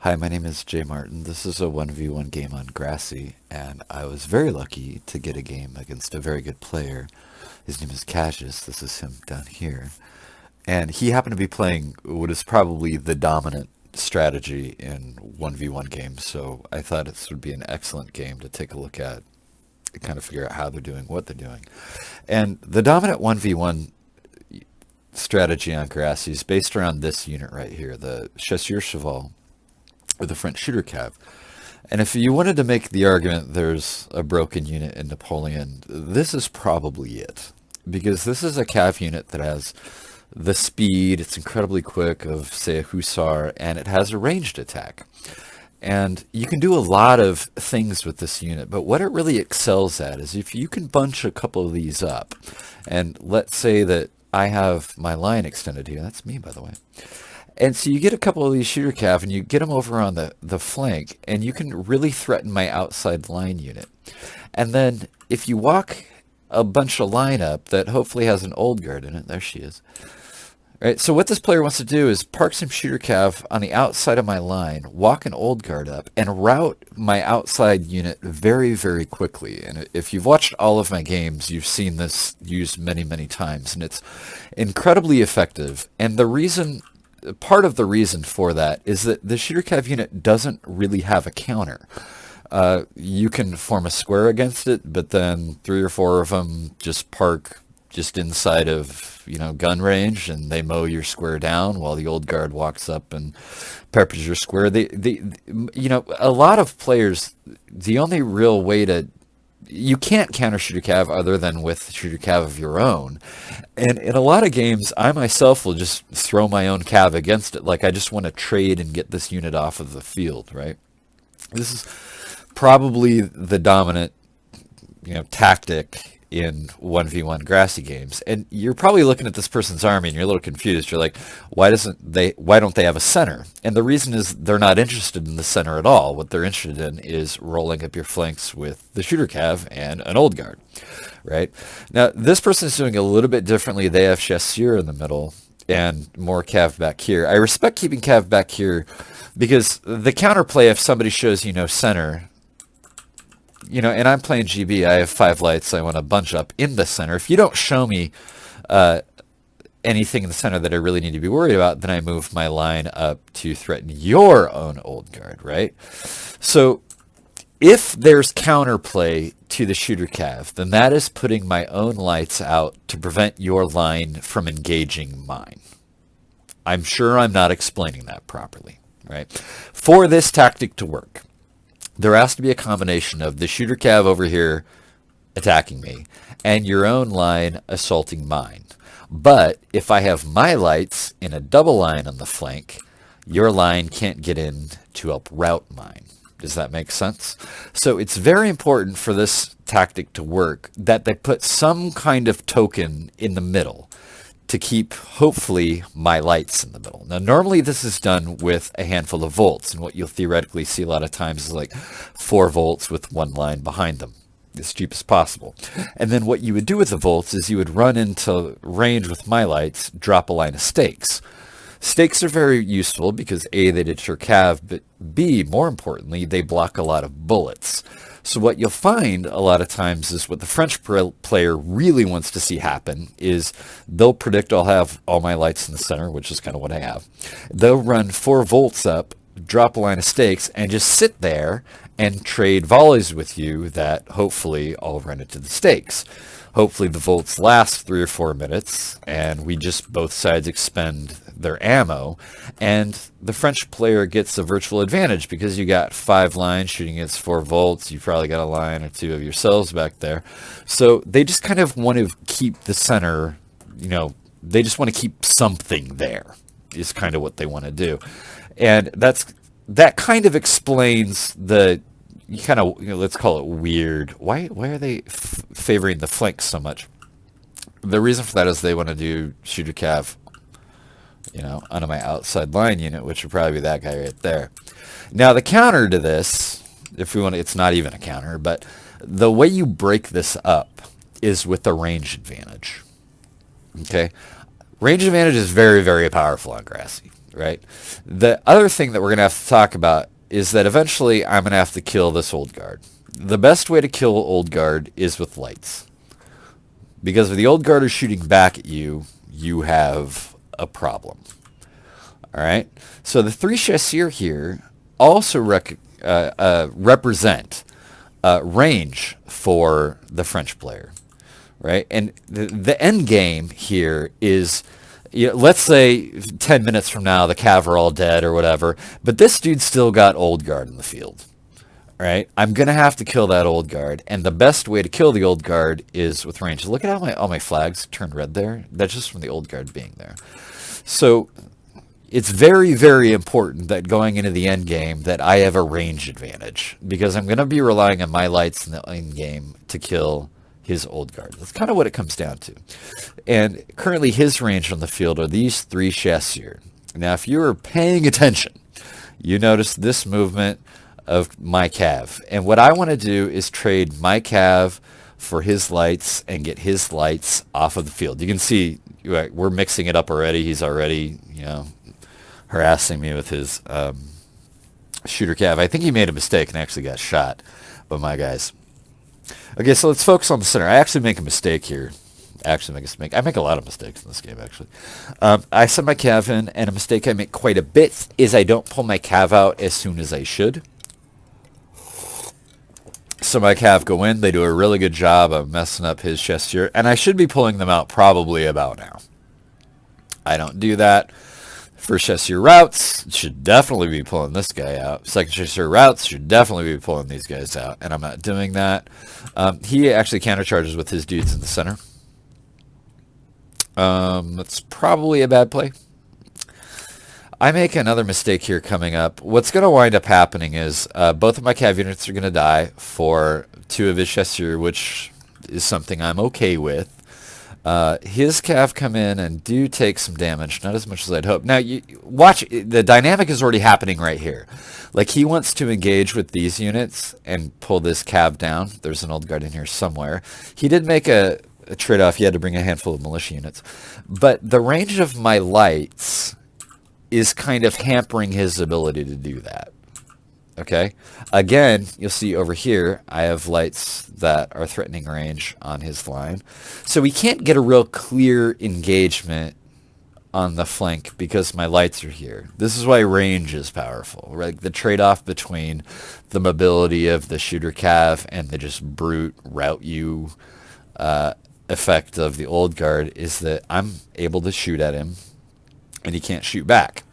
Hi, my name is Jay Martin. This is a 1v1 game on Grassy, and I was very lucky to get a game against a very good player. His name is Cassius. This is him down here. And he happened to be playing what is probably the dominant strategy in 1v1 games, so I thought this would be an excellent game to take a look at, kind of figure out how they're doing, what they're doing. And the dominant 1v1 strategy on Grassy is based around this unit right here, the Chasseur Cheval, or the French shooter cav. And if you wanted to make the argument there's a broken unit in Napoleon, this is probably it. Because this is a cav unit that has the speed, it's incredibly quick, of, say, a hussar, and it has a ranged attack. And you can do a lot of things with this unit, but what it really excels at is if you can bunch a couple of these up, and let's say that I have my line extended here, that's me, by the way. And so you get a couple of these shooter cav and you get them over on the flank, and you can really threaten my outside line unit. And then if you walk a bunch of line up that hopefully has an old guard in it, there she is. Right, so what this player wants to do is park some shooter cav on the outside of my line, walk an old guard up, and route my outside unit very, very quickly. And if you've watched all of my games, you've seen this used many, many times, and it's incredibly effective. And part of the reason for that is that the shooter cav unit doesn't really have a counter. You can form a square against it, but then three or four of them just park just inside of gun range, and they mow your square down while the old guard walks up and peppers your square. A lot of players, the only real way to you can't counter shooter cav other than with shooter cav of your own. And in a lot of games, I myself will just throw my own cav against it. Like, I just want to trade and get this unit off of the field, right? This is probably the dominant, tactic in 1v1 grassy games. And you're probably looking at this person's army and you're a little confused. You're like, why don't they have a center? And the reason is they're not interested in the center at all. What they're interested in is rolling up your flanks with the shooter cav and an old guard, right? Now, this person is doing a little bit differently. They have chasseur in the middle and more cav back here. I respect keeping cav back here because the counterplay, if somebody shows center, and I'm playing GB, I have 5 lights, I want to bunch up in the center. If you don't show me anything in the center that I really need to be worried about, then I move my line up to threaten your own old guard, right? So if there's counterplay to the shooter cav, then that is putting my own lights out to prevent your line from engaging mine. I'm sure I'm not explaining that properly, right? For this tactic to work, there has to be a combination of the shooter cav over here attacking me and your own line assaulting mine. But if I have my lights in a double line on the flank, your line can't get in to help route mine. Does that make sense? So it's very important for this tactic to work that they put some kind of token in the middle to keep, hopefully, my lights in the middle. Now, normally this is done with a handful of volts, and what you'll theoretically see a lot of times is like 4 volts with one line behind them, as cheap as possible. And then what you would do with the volts is you would run into range with my lights, drop a line of stakes. Stakes are very useful because A, they deter cav, but B, more importantly, they block a lot of bullets. So what you'll find a lot of times is what the French player really wants to see happen is they'll predict I'll have all my lights in the center, which is kind of what I have. They'll run 4 volts up, drop a line of stakes, and just sit there and trade volleys with you that hopefully I'll run into the stakes. Hopefully the volts last 3 or 4 minutes, and we just both sides expend their ammo, and the French player gets a virtual advantage because you got 5 lines shooting against 4 volts. You probably got a line or 2 of yourselves back there. So they just kind of want to keep the center, they just want to keep something there is kind of what they want to do. And that kind of explains the let's call it weird. Why are they favoring the flanks so much? The reason for that is they want to do shooter cav, onto my outside line unit, which would probably be that guy right there. Now the counter to this, if we want to, it's not even a counter, but the way you break this up is with the range advantage. Okay, range advantage is very, very powerful on Grassy. right? The other thing that we're going to have to talk about is that eventually I'm going to have to kill this old guard. The best way to kill old guard is with lights. Because if the old guard is shooting back at you, you have a problem. All right? So the three chasseurs here also represent range for the French player, right? And the end game here is, let's say 10 minutes from now the Cav are all dead or whatever, but this dude's still got old guard in the field, right? I'm going to have to kill that old guard, and the best way to kill the old guard is with range. Look at how all my flags turned red there. That's just from the old guard being there. So it's very, very important that going into the end game that I have a range advantage, because I'm going to be relying on my lights in the end game to kill his old guard. That's kind of what it comes down to. And currently his range on the field are these three chasseurs. Now, if you were paying attention, you notice this movement of my Cav. And what I want to do is trade my Cav for his lights and get his lights off of the field. You can see we're mixing it up already. He's already, harassing me with his shooter Cav. I think he made a mistake and actually got shot by my guys. Okay, so let's focus on the center. I actually make a mistake here. I make a lot of mistakes in this game, actually. I send my Cav in, and a mistake I make quite a bit is I don't pull my Cav out as soon as I should. So my Cav go in. They do a really good job of messing up his chasseur, and I should be pulling them out probably about now. I don't do that. First chasseur routes, should definitely be pulling this guy out. Second chasseur routes, should definitely be pulling these guys out, and I'm not doing that. He actually countercharges with his dudes in the center. That's probably a bad play. I make another mistake here coming up. What's going to wind up happening is both of my Cav units are going to die for two of his chasseurs, which is something I'm okay with. His Cav come in and do take some damage, not as much as I'd hope. Now, you watch, the dynamic is already happening right here. Like, he wants to engage with these units and pull this Cav down. There's an old guard in here somewhere. He did make a trade-off. He had to bring a handful of militia units. But the range of my lights is kind of hampering his ability to do that. Okay? Again, you'll see over here, I have lights that are threatening range on his line. So we can't get a real clear engagement on the flank because my lights are here. This is why range is powerful. Right? The trade-off between the mobility of the shooter Cav and the just brute route you effect of the old guard is that I'm able to shoot at him and he can't shoot back.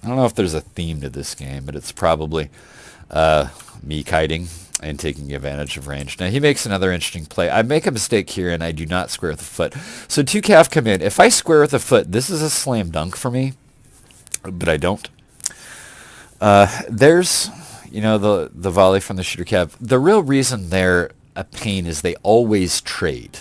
I don't know if there's a theme to this game, but it's probably me kiting and taking advantage of range. Now, he makes another interesting play. I make a mistake here, and I do not square with the foot. So two Cav come in. If I square with the foot, this is a slam dunk for me, but I don't. There's, the volley from the shooter Cav. The real reason they're a pain is they always trade.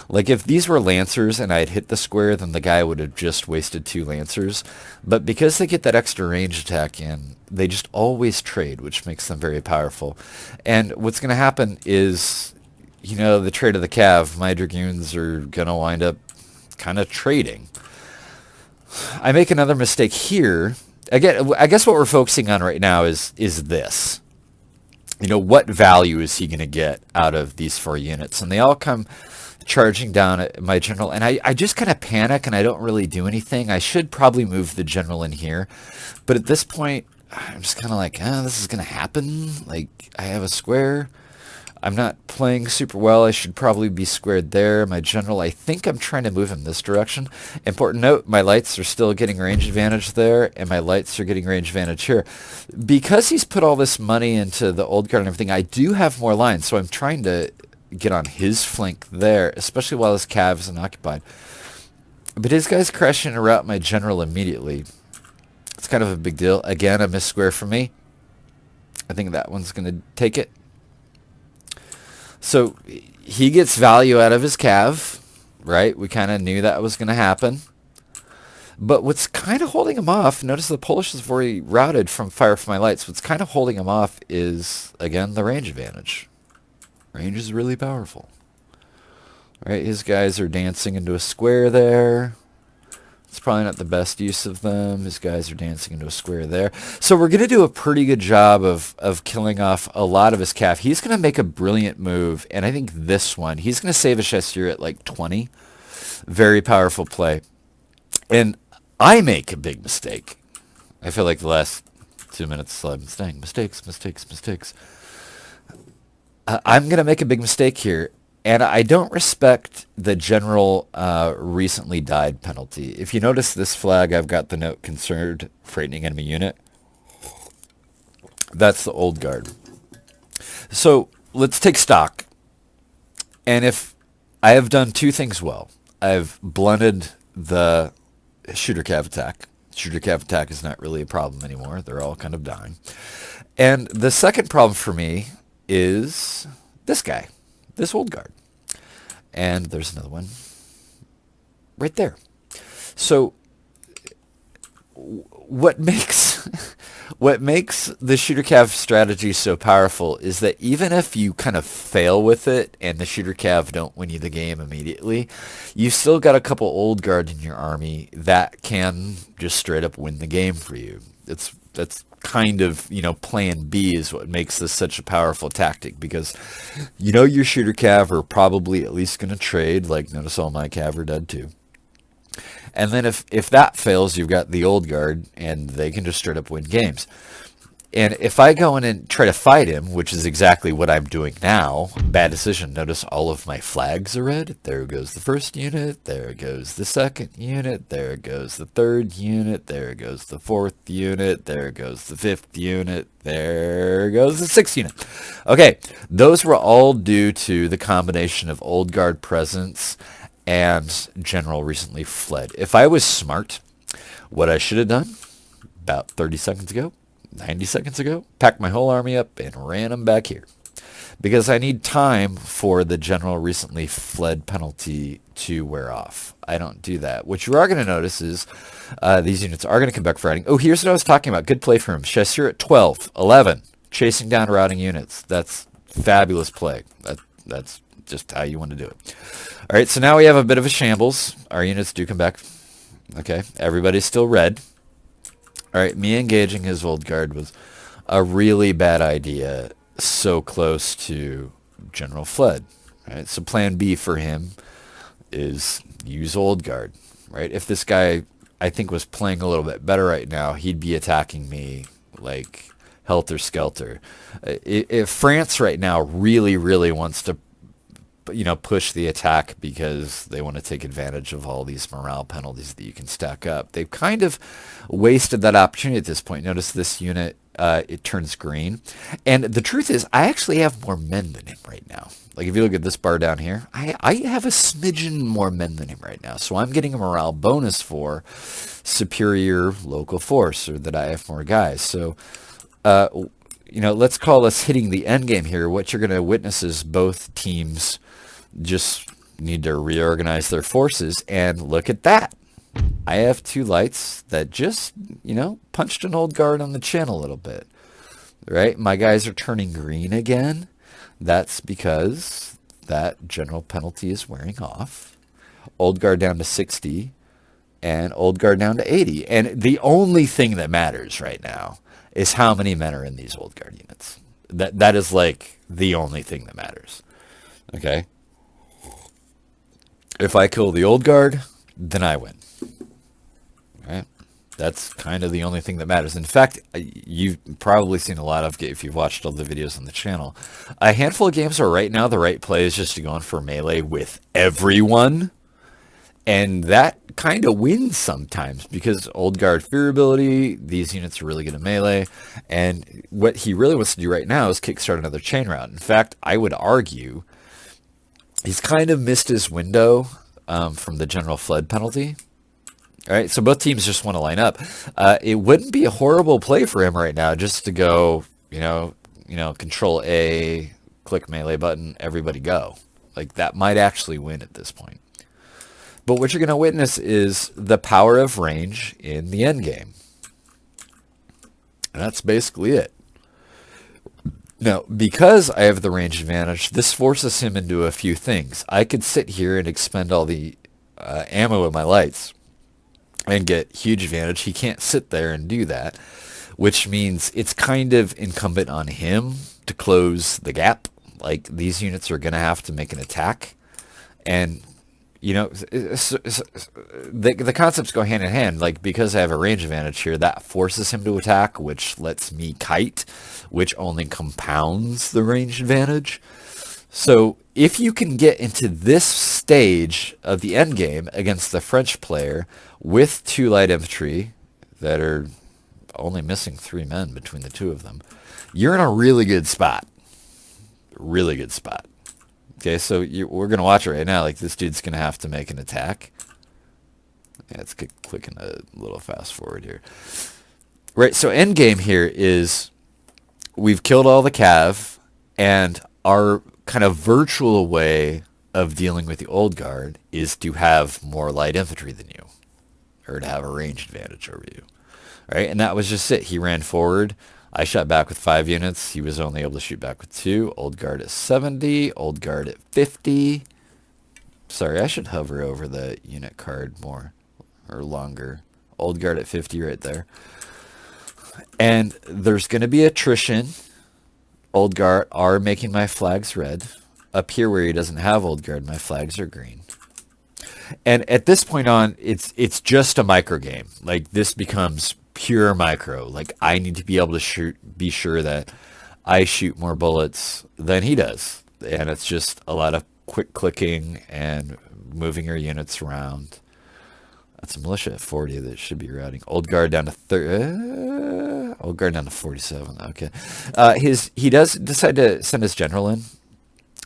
Like, if these were Lancers and I had hit the square, then the guy would have just wasted two Lancers. But because they get that extra range attack in, they just always trade, which makes them very powerful. And what's going to happen is, the trade of the Cav, my Dragoons are going to wind up kind of trading. I make another mistake here. Again, I guess what we're focusing on right now is this. What value is he going to get out of these four units? And they all come charging down at my general, and I just kind of panic and I don't really do anything. I should probably move the general in here, but at this point I'm just kind of like, this is gonna happen. Like, I have a square, I'm not playing super well, I should probably be squared there. My general, I think I'm trying to move in this direction. Important note, my lights are still getting range advantage there, and my lights are getting range advantage here. Because he's put all this money into the old guard and everything, I do have more lines, so I'm trying to get on his flank there, especially while his Cav isn't occupied. But his guys crash in and rout my general immediately. It's kind of a big deal. Again, a miss square for me. I think that one's going to take it. So he gets value out of his Cav, right? We kind of knew that was going to happen. But what's kind of holding him off, notice the Polish is already routed from fire from my lights. What's kind of holding him off is, again, the range advantage. Range is really powerful. Right, his guys are dancing into a square there. It's probably not the best use of them. His guys are dancing into a square there. So we're going to do a pretty good job of killing off a lot of his calf. He's going to make a brilliant move, and I think this one, he's going to save a chasseur at like 20. Very powerful play. And I make a big mistake. I feel like the last 2 minutes I'm saying mistakes. I'm going to make a big mistake here. And I don't respect the general recently died penalty. If you notice this flag, I've got the note concerned frightening enemy unit. That's the old guard. So let's take stock. And if I have done two things well, I've blunted the shooter cav attack. Shooter cav attack is not really a problem anymore. They're all kind of dying. And the second problem for me is this guy, this old guard. And there's another one right there. So what makes the shooter cav strategy so powerful is that even if you kind of fail with it and the shooter cav don't win you the game immediately, you've still got a couple old guard in your army that can just straight up win the game for you. That's kind of, plan B is what makes this such a powerful tactic, because your shooter cav are probably at least going to trade. Like, notice all my cav are dead too. And then if that fails, you've got the old guard, and they can just straight up win games. And if I go in and try to fight him, which is exactly what I'm doing now, bad decision. Notice all of my flags are red. There goes the first unit. There goes the second unit. There goes the third unit. There goes the fourth unit. There goes the fifth unit. There goes the sixth unit. Okay, those were all due to the combination of old guard presence and general recently fled. If I was smart, what I should have done about 30 seconds ago, 90 seconds ago, packed my whole army up and ran them back here. Because I need time for the general recently fled penalty to wear off. I don't do that. What you are going to notice is these units are going to come back fighting. Oh, here's what I was talking about. Good play for him. Chasseur at 12, 11, chasing down routing units. That's fabulous play. That's just how you want to do it. All right, so now we have a bit of a shambles. Our units do come back. Okay, everybody's still red. All right, me engaging his old guard was a really bad idea so close to general fled. Right, so plan B for him is use old guard. Right, if this guy I think was playing a little bit better right now, he'd be attacking me like helter skelter. If France right now really wants to push the attack because they want to take advantage of all these morale penalties that you can stack up, they've kind of wasted that opportunity at this point. Notice this unit, it turns green. And the truth is, I actually have more men than him right now. Like, if you look at this bar down here, I have a smidgen more men than him right now. So I'm getting a morale bonus for superior local force, or that I have more guys. So, let's call us hitting the end game here. What you're going to witness is both teams just need to reorganize their forces, and look at that. I have two lights that just, punched an old guard on the chin a little bit, right? My guys are turning green again. That's because that general penalty is wearing off. Old guard down to 60 and old guard down to 80. And the only thing that matters right now is how many men are in these old guard units. That is like the only thing that matters. Okay? If I kill the old guard, then I win. Right? That's kind of the only thing that matters. In fact, you've probably seen a lot of, if you've watched all the videos on the channel, a handful of games where right now the right play is just to go in for melee with everyone. And that kind of wins sometimes, because old guard fear ability, these units are really good at melee. And what he really wants to do right now is kickstart another chain route. In fact, I would argue he's kind of missed his window from the general fled penalty. All right, so both teams just want to line up. It wouldn't be a horrible play for him right now just to go, Control A, click melee button, everybody go. Like, that might actually win at this point. But what you're going to witness is the power of range in the end game. And that's basically it. Now, because I have the range advantage, this forces him into a few things. I could sit here and expend all the ammo in my lights and get huge advantage. He can't sit there and do that, which means it's kind of incumbent on him to close the gap. Like, these units are going to have to make an attack. And, you know, the concepts go hand in hand. Like, because I have a range advantage here, that forces him to attack, which lets me kite, which only compounds the range advantage. So if you can get into this stage of the end game against the French player with 2 light infantry that are only missing 3 men between the 2 of them, you're in a really good spot. Really good spot. Okay, so we're going to watch it right now. Like, this dude's going to have to make an attack. Yeah, let's clicking a little fast forward here. Right, so end game here is we've killed all the cav, and our kind of virtual way of dealing with the old guard is to have more light infantry than you, or to have a range advantage over you. Right, and that was just it. He ran forward. I shot back with 5 units. He was only able to shoot back with 2. Old guard at 70. Old guard at 50. Sorry, I should hover over the unit card more or longer. Old guard at 50 right there. And there's going to be attrition. Old guard are making my flags red. Up here where he doesn't have old guard, my flags are green. And at this point on, it's just a micro game. Like, this becomes pure micro. Like, I need to be able to be sure that I shoot more bullets than he does. And it's just a lot of quick clicking and moving your units around. That's a militia at 40 that should be routing. Old guard down to 30. Old guard down to 47. Okay. He does decide to send his general in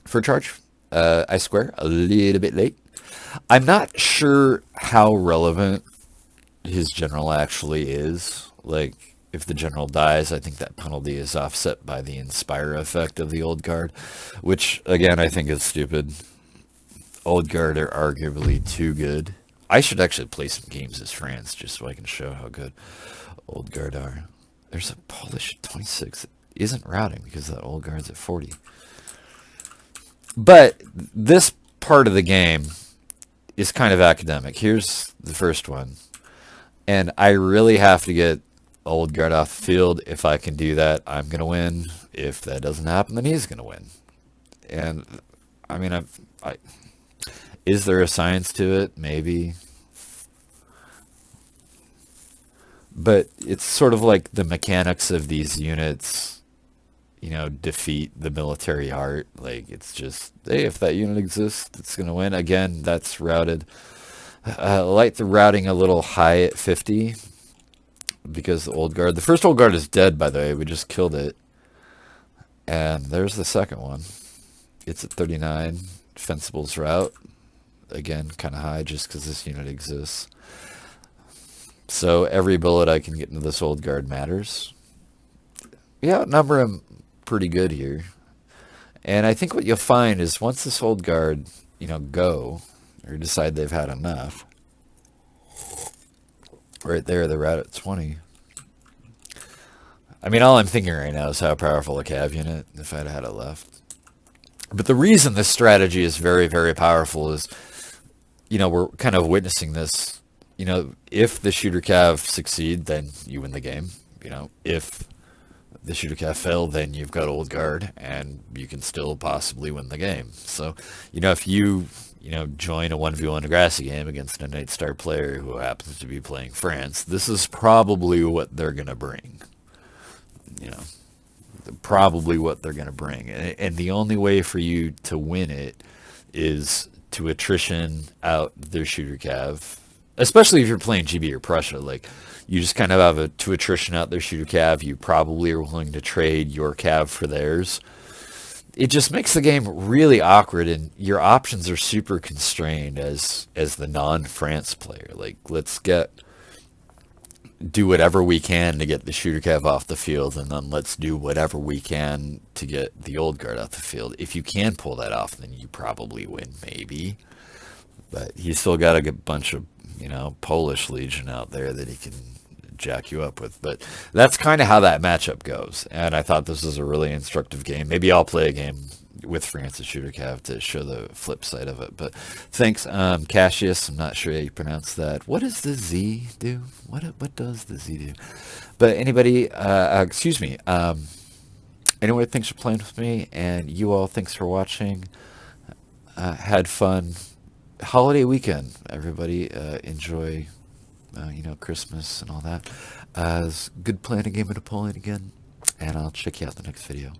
for charge. I swear, a little bit late. I'm not sure how relevant his general actually is. Like, if the general dies, I think that penalty is offset by the inspire effect of the old guard, which, again, I think is stupid. Old guard are arguably too good. I should actually play some games as France just so I can show how good old guard are. There's a Polish at 26 that isn't routing because that old guard's at 40. But this part of the game is kind of academic. Here's the first one. And I really have to get old guard off the field. If I can do that, I'm going to win. If that doesn't happen, then he's going to win. And, I mean, is there a science to it? Maybe. But it's sort of like the mechanics of these units, you know, defeat the military art. Like, it's just, hey, if that unit exists, it's going to win. Again, that's routed. I like the routing a little high at 50 because the first old guard is dead, by the way. We just killed it. And there's the second one. It's at 39. Defensible's route. Again, kind of high just because this unit exists. So every bullet I can get into this old guard matters. We outnumber him pretty good here. And I think what you'll find is once this old guard, go, or decide they've had enough, right there, they're out at 20. I mean, all I'm thinking right now is how powerful a cav unit, if I'd had it left. But the reason this strategy is very, very powerful is, we're kind of witnessing this. If the shooter cav succeed, then you win the game. If the shooter cav fail, then you've got old guard, and you can still possibly win the game. So, if you join a 1v1 Degrassi game against a Night Star player who happens to be playing France, this is probably what they're going to bring. Probably what they're going to bring. And the only way for you to win it is to attrition out their shooter cav, especially if you're playing GB or Prussia. Like, you just kind of have to attrition out their shooter cav. You probably are willing to trade your cav for theirs. It just makes the game really awkward, and your options are super constrained as the non-France player. Like, let's do whatever we can to get the shooter cav off the field, and then let's do whatever we can to get the old guard off the field. If you can pull that off, then you probably win, maybe. But he's still got a bunch of, Polish Legion out there that he can jack you up with. But that's kind of how that matchup goes. And I thought this was a really instructive game. Maybe I'll play a game with Francis Shooter Cav to show the flip side of it. But thanks, Cassius. I'm not sure how you pronounce that. What does the Z do? What does the Z do? But anybody, excuse me. Anyway, thanks for playing with me, and you all, thanks for watching. Had fun. Holiday weekend, everybody. Enjoy, Christmas and all that. It's good playing a game of Napoleon again, and I'll check you out in the next video.